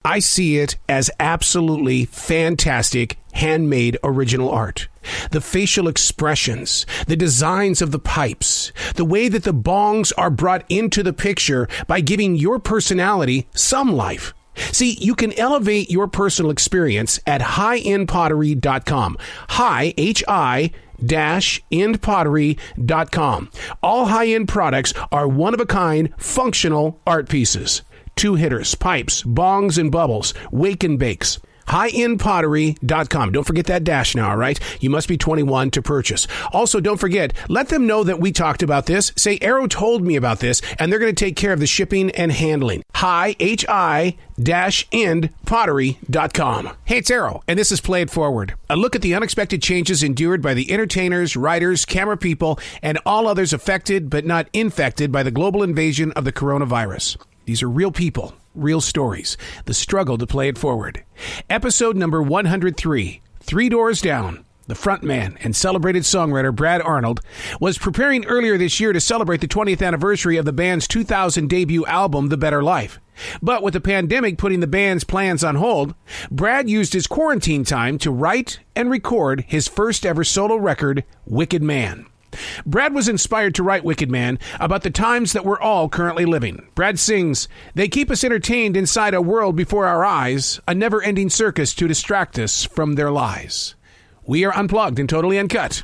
I see it as absolutely fantastic handmade original art. The facial expressions, the designs of the pipes, the way that the bongs are brought into the picture by giving your personality some life. See, you can elevate your personal experience at highendpottery.com. High, H-I-endpottery.com. All high-end products are one-of-a-kind, functional art pieces. Two hitters, pipes, bongs, and bubbles. Wake and bakes. highendpottery.com. Don't forget that dash now, all right? You must be 21 to purchase. Also, don't forget, let them know that we talked about this. Say, Arroe told me about this, and they're going to take care of the shipping and handling. Endpottery.com. Hey, it's Arroe, and this is Play It Forward. A look at the unexpected changes endured by the entertainers, writers, camera people, and all others affected but not infected by the global invasion of the coronavirus. These are real people. Real stories. The struggle to play it forward. Episode number 103. 3 Doors Down. The frontman and celebrated songwriter Brad Arnold was preparing earlier this year to celebrate the 20th anniversary of the band's 2000 debut album, The Better Life. But with the pandemic putting the band's plans on hold, Brad used his quarantine time to write and record his first ever solo record, Wicked Man. Brad was inspired to write Wicked Man about the times that we're all currently living. Brad sings, "They keep us entertained inside a world before our eyes, a never-ending circus to distract us from their lies." We are unplugged and totally uncut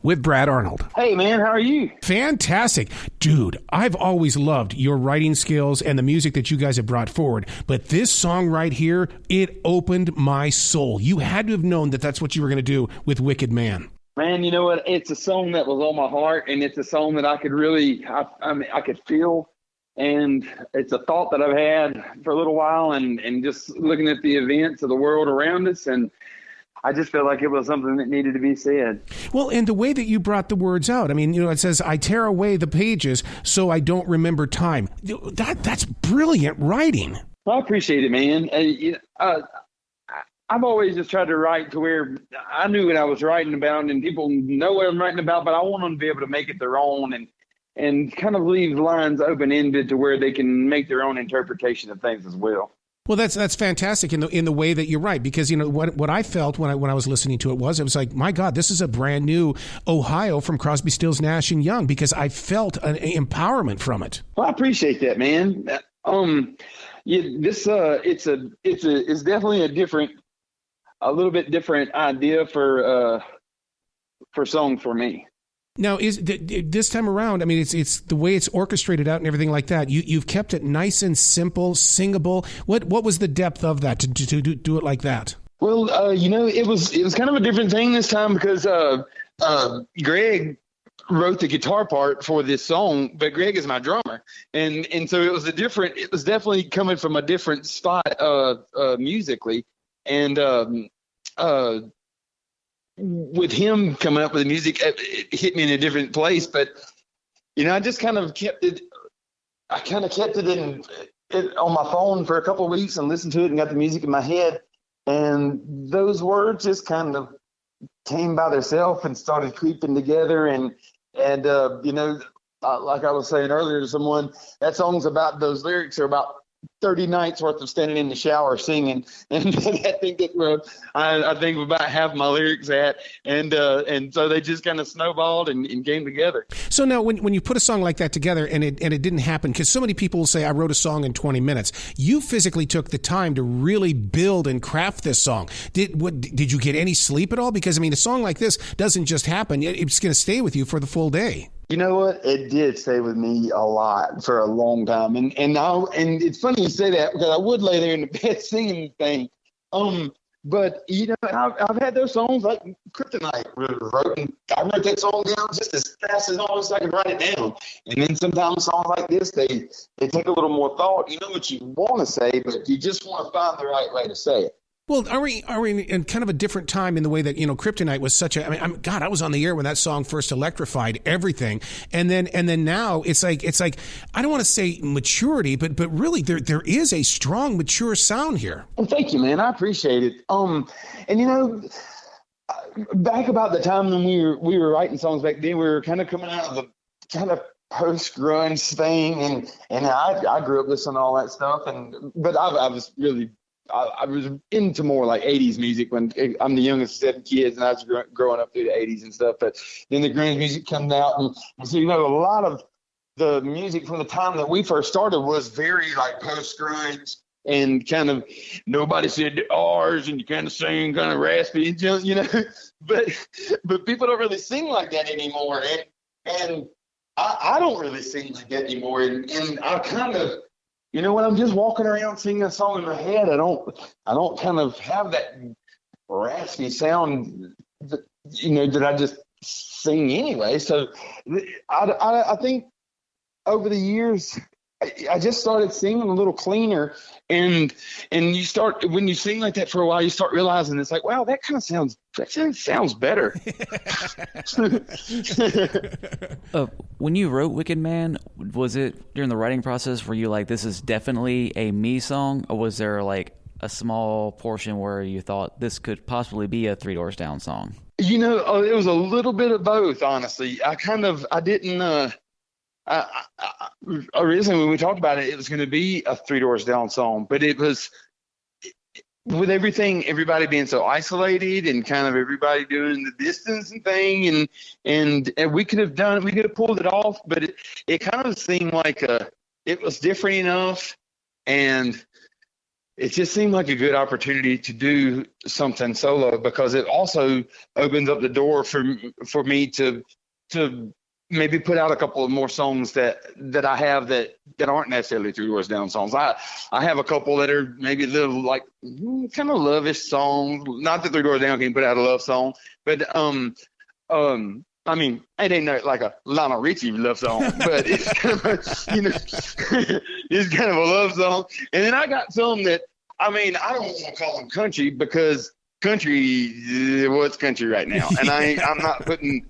with Brad Arnold. Hey, man, how are you? Fantastic. Dude, I've always loved your writing skills and the music that you guys have brought forward. But this song right here, it opened my soul. You had to have known that that's what you were going to do with Wicked Man. Man, you know what? It's a song that was on my heart, and it's a song that I could really, I could feel. And it's a thought that I've had for a little while, and just looking at the events of the world around us, and I just felt like it was something that needed to be said. Well, and the way that you brought the words out, I mean, you know, it says, "I tear away the pages so I don't remember time." That's brilliant writing. Well, I appreciate it, man. I've always just tried to write to where I knew what I was writing about, and people know what I'm writing about, but I want them to be able to make it their own and kind of leave lines open-ended to where they can make their own interpretation of things as well. Well, that's fantastic in the way that you write, because you know what I felt when I was listening to it was like, my God, this is a brand new Ohio from Crosby, Stills, Nash and Young, because I felt an empowerment from it. Well, I appreciate that, man. It's definitely a little bit different idea for song for me. Now, is this time around? I mean, it's the way it's orchestrated out and everything like that. You've kept it nice and simple, singable. What was the depth of that to do it like that? Well, it was kind of a different thing this time because Greg wrote the guitar part for this song, but Greg is my drummer, and so it was definitely coming from a different spot musically, and with him coming up with the music, it hit me in a different place. But I just kind of kept it. I kind of kept it on my phone for a couple of weeks and listened to it and got the music in my head, and those words just kind of came by themselves and started creeping together. And like I was saying earlier to someone, those lyrics are about 30 nights worth of standing in the shower singing, and I think that's where I think about half my lyrics at, and so they just kind of snowballed and came together. So now, when you put a song like that together and it didn't happen, because so many people will say, "I wrote a song in 20 minutes." You physically took the time to really build and craft this song. Did you get any sleep at all? Because I mean, a song like this doesn't just happen; it's going to stay with you for the full day. You know what? It did stay with me a lot for a long time, and it's funny you say that because I would lay there in the bed singing the thing. But I've had those songs like Kryptonite I wrote that song down just as fast as almost I could write it down. And then sometimes songs like this, they take a little more thought. You know what you want to say, but you just want to find the right way to say it. Well, are we in kind of a different time in the way that, Kryptonite was such a, I was on the air when that song first electrified everything. And then now it's like, I don't want to say maturity, but really there is a strong, mature sound here. Well, thank you, man. I appreciate it. Back about the time when we were writing songs back then, we were kind of coming out of the kind of post-grunge thing. And I grew up listening to all that stuff. But I was really I was into more like 80s music when I'm the youngest of 7 kids, and I was growing up through the 80s and stuff. But then the grunge music comes out, and so a lot of the music from the time that we first started was very like post grunge and kind of nobody said the R's, and you kind of sing kind of raspy, but people don't really sing like that anymore, and I don't really sing like that anymore, and I kind of. When I'm just walking around singing a song in my head, I don't kind of have that raspy sound that I just sing anyway. So I think over the years, I just started singing a little cleaner, and you start, when you sing like that for a while, you start realizing it's like, wow, that sounds better. When you wrote Wicked Man, was it during the writing process were you like, this is definitely a me song, or was there like a small portion where you thought this could possibly be a Three Doors Down song? It was a little bit of both, honestly. I didn't originally when we talked about it, it was going to be a Three Doors Down song, but it was with everybody being so isolated and kind of everybody doing the distancing thing, and we could have pulled it off, but it kind of seemed like it was different enough, and it just seemed like a good opportunity to do something solo, because it also opens up the door for me to maybe put out a couple of more songs that I have that aren't necessarily Three Doors Down songs. I have a couple that are maybe a little like kind of love-ish songs. Not that Three Doors Down can put out a love song, but I mean, it ain't like a Lionel Richie love song, but it's kind of it's kind of a love song. And then I got some that, I mean, I don't want to call them country, because country, what's country right now? And I'm not putting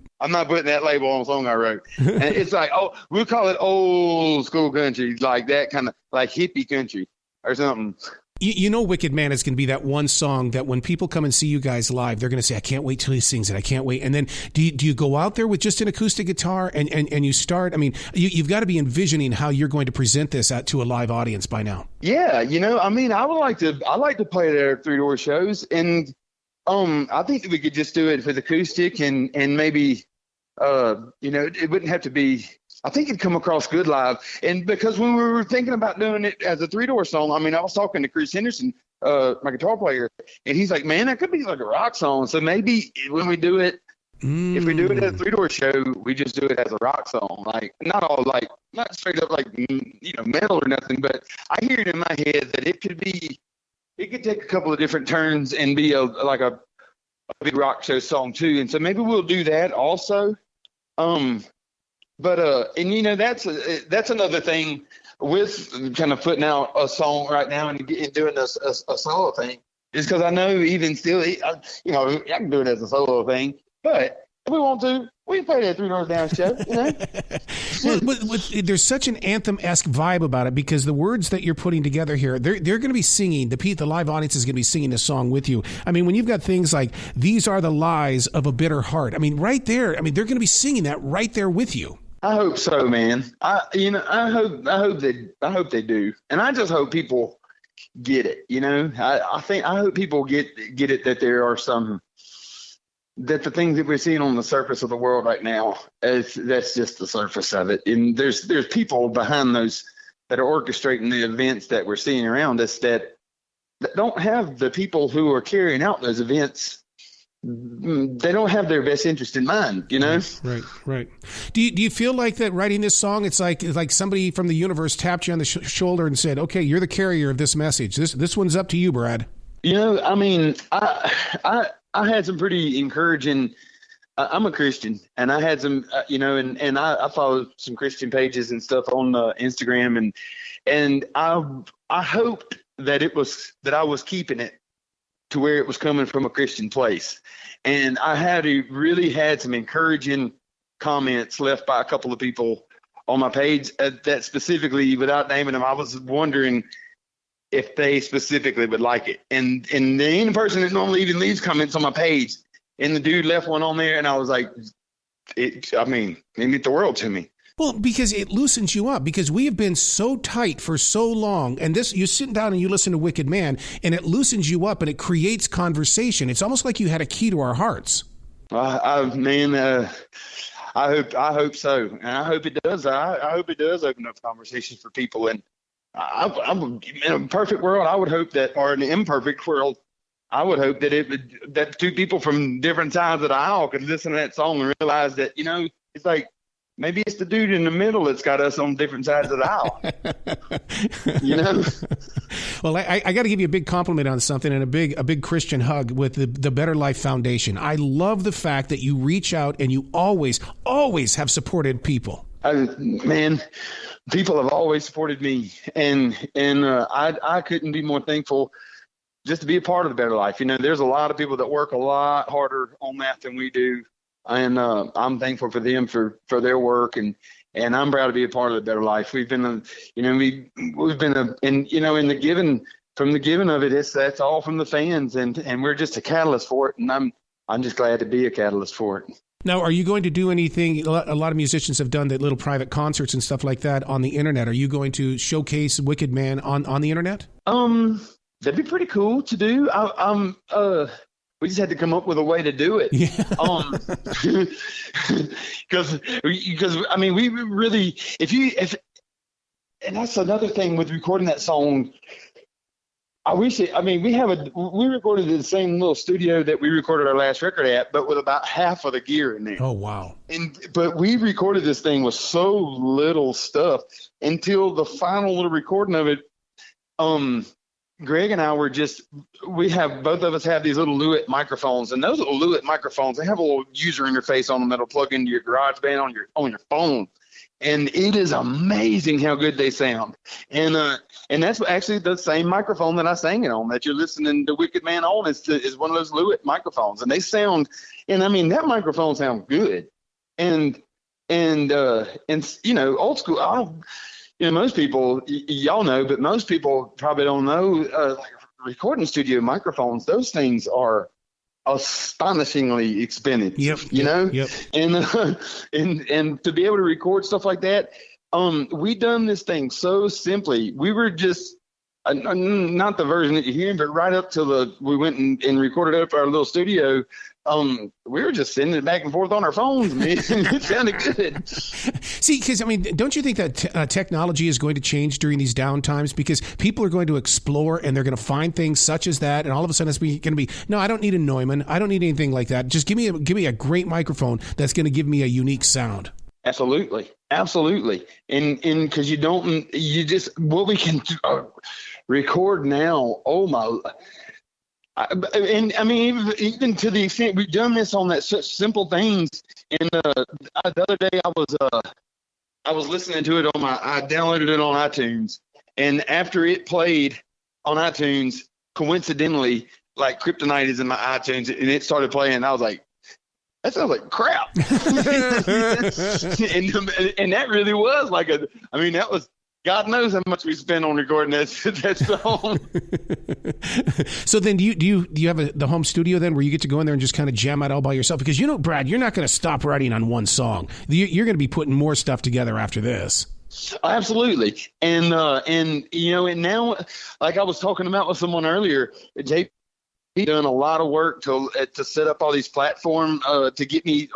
that label on a song I wrote. And it's like, we'll call it old school country, like that kind of like hippie country or something. Wicked Man is going to be that one song that when people come and see you guys live, they're going to say, I can't wait till he sings it. I can't wait. And then do you go out there with just an acoustic guitar and you start? I mean, you've got to be envisioning how you're going to present this out to a live audience by now. Yeah. I mean, I like to play their Three Door shows, and I think that we could just do it with acoustic and maybe, it wouldn't have to be, I think it'd come across good live. And because when we were thinking about doing it as a Three Door song, I mean, I was talking to Chris Henderson, my guitar player, and he's like, man, that could be like a rock song. So maybe when we do it, if we do it at a Three Door show, we just do it as a rock song. Like, not straight up like, metal or nothing, but I hear it in my head that it could take a couple of different turns and be a big rock show song too. And so maybe we'll do that also. But that's another thing with kind of putting out a song right now and doing a solo thing, is because I know even still, I can do it as a solo thing, but if we want to, we can play that Three Doors Down show. There's such an anthem-esque vibe about it, because the words that you're putting together here, they're going to be singing. The live audience is going to be singing this song with you. I mean, when you've got things like "These are the lies of a bitter heart," I mean, right there. I mean, they're going to be singing that right there with you. I hope so, man. I hope they do, and I just hope people get it. I hope people get it, that there are that the things that we're seeing on the surface of the world right now, that's just the surface of it. And there's people behind those that are orchestrating the events that we're seeing around us that don't have the people who are carrying out those events. They don't have their best interest in mind, Right. Do you feel like that writing this song, it's like somebody from the universe tapped you on the shoulder and said, okay, you're the carrier of this message. This one's up to you, Brad. I mean, I had some pretty encouraging. I'm a Christian, and I had some, and I follow some Christian pages and stuff on Instagram, and I hoped that I was keeping it to where it was coming from a Christian place, and I really had some encouraging comments left by a couple of people on my page that specifically, without naming them, I was wondering if they specifically would like it. And the only person that normally even leaves comments on my page, and the dude left one on there, and I was like, it meant the world to me. Well, because it loosens you up, because we have been so tight for so long, and this, you sit down and you listen to Wicked Man, and it loosens you up and it creates conversation. It's almost like you had a key to our hearts. Man, I hope so, and I hope it does. I hope it does open up conversations for people. And I'm in a perfect world, I would hope that, or an imperfect world, I would hope that two people from different sides of the aisle could listen to that song and realize that, it's like, maybe it's the dude in the middle that's got us on different sides of the aisle. Well, I got to give you a big compliment on something, and a big Christian hug with the Better Life Foundation. I love the fact that you reach out and you always have supported people. Man, people have always supported me, and I couldn't be more thankful just to be a part of the Better Life. There's a lot of people that work a lot harder on that than we do. And I'm thankful for them for their work, and I'm proud to be a part of the Better Life. We've been, we've been, in the giving, from the giving of it, that's all from the fans, and we're just a catalyst for it. And I'm just glad to be a catalyst for it. Now, are you going to do anything? A lot of musicians have done that, little private concerts and stuff like that on the internet. Are you going to showcase Wicked Man on the internet? That'd be pretty cool to do. We just had to come up with a way to do it. Yeah. Because I mean, we really, and that's another thing with recording that song. We recorded in the same little studio that we recorded our last record at, but with about half of the gear in there. Oh, wow. But we recorded this thing with so little stuff until the final little recording of it. Greg and I were both of us have these little Lewitt microphones, and those little Lewitt microphones, they have a little user interface on them that'll plug into your GarageBand on your phone. And it is amazing how good they sound. And that's actually the same microphone that I sang it on, that you're listening to Wicked Man on, is one of those Lewitt microphones. And they sound, and I mean, that microphone sounds good. And old school, most people, y'all know, but most people probably don't know, like recording studio microphones, those things are astonishingly expensive. Yep. Yep. And to be able to record stuff like that, we done this thing so simply. We were just not the version that you're hearing, but right up till we went and recorded up our little studio. We were just sending it back and forth on our phones, man. It sounded good. See, because, I mean, don't you think that technology is going to change during these downtimes? Because people are going to explore and they're going to find things such as that, and all of a sudden it's going to be, no, I don't need a Neumann. I don't need anything like that. Just give me a great microphone that's going to give me a unique sound. Absolutely. And because what we can record now, oh my. And I mean, even to the extent we've done this on such simple things. And the other day I was listening to it I downloaded it on iTunes, and after it played on iTunes, coincidentally, like Kryptonite is in my iTunes, and it started playing. And I was like, that sounds like crap. and that really was like that was. God knows how much we spent on recording that song. So then do you have the home studio then where you get to go in there and just kind of jam out all by yourself? Because, Brad, you're not going to stop writing on one song. You're going to be putting more stuff together after this. Absolutely. And now, like I was talking about with someone earlier, JP done a lot of work to set up all these platforms, to get me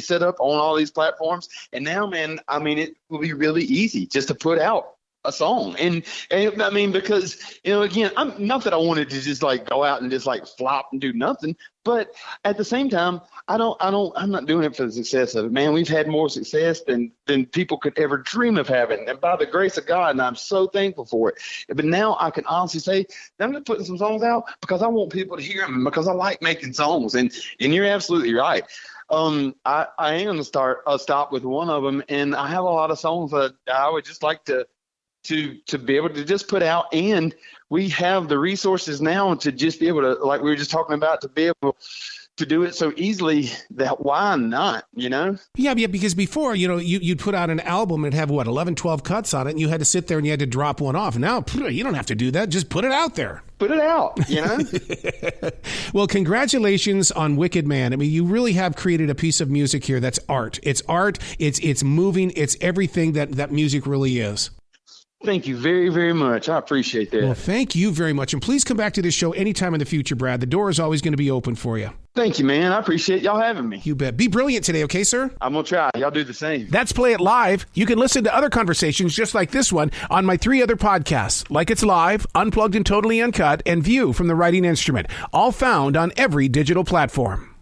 set up on all these platforms. And now, man, I mean, it will be really easy just to put out a song. And I mean, because, again, I'm not that I wanted to just like go out and just like flop and do nothing, but at the same time, I'm not doing it for the success of it, man. We've had more success than people could ever dream of having. And by the grace of God, and I'm so thankful for it. But now I can honestly say I'm just putting some songs out because I want people to hear them, because I like making songs. And you're absolutely right. I am going to stop with one of them, and I have a lot of songs that I would just like to be able to just put out, and we have the resources now to just be able to, like we were just talking about, to be able to do it so easily that why not, Yeah, because before, you'd put out an album and have 11, 12 cuts on it, and you had to sit there and you had to drop one off. Now you don't have to do that. Just put it out there. put it out, you know? Well, congratulations on Wicked Man. I mean, you really have created a piece of music here that's art. It's art. It's moving. It's everything that music really is. Thank you very, very much. I appreciate that. Well, thank you very much. And please come back to this show anytime in the future, Brad. The door is always going to be open for you. Thank you, man. I appreciate y'all having me. You bet. Be brilliant today, okay, sir? I'm going to try. Y'all do the same. That's Play It Live. You can listen to other conversations just like this one on my 3 other podcasts, Like It's Live, Unplugged and Totally Uncut, and View from the Writing Instrument, all found on every digital platform.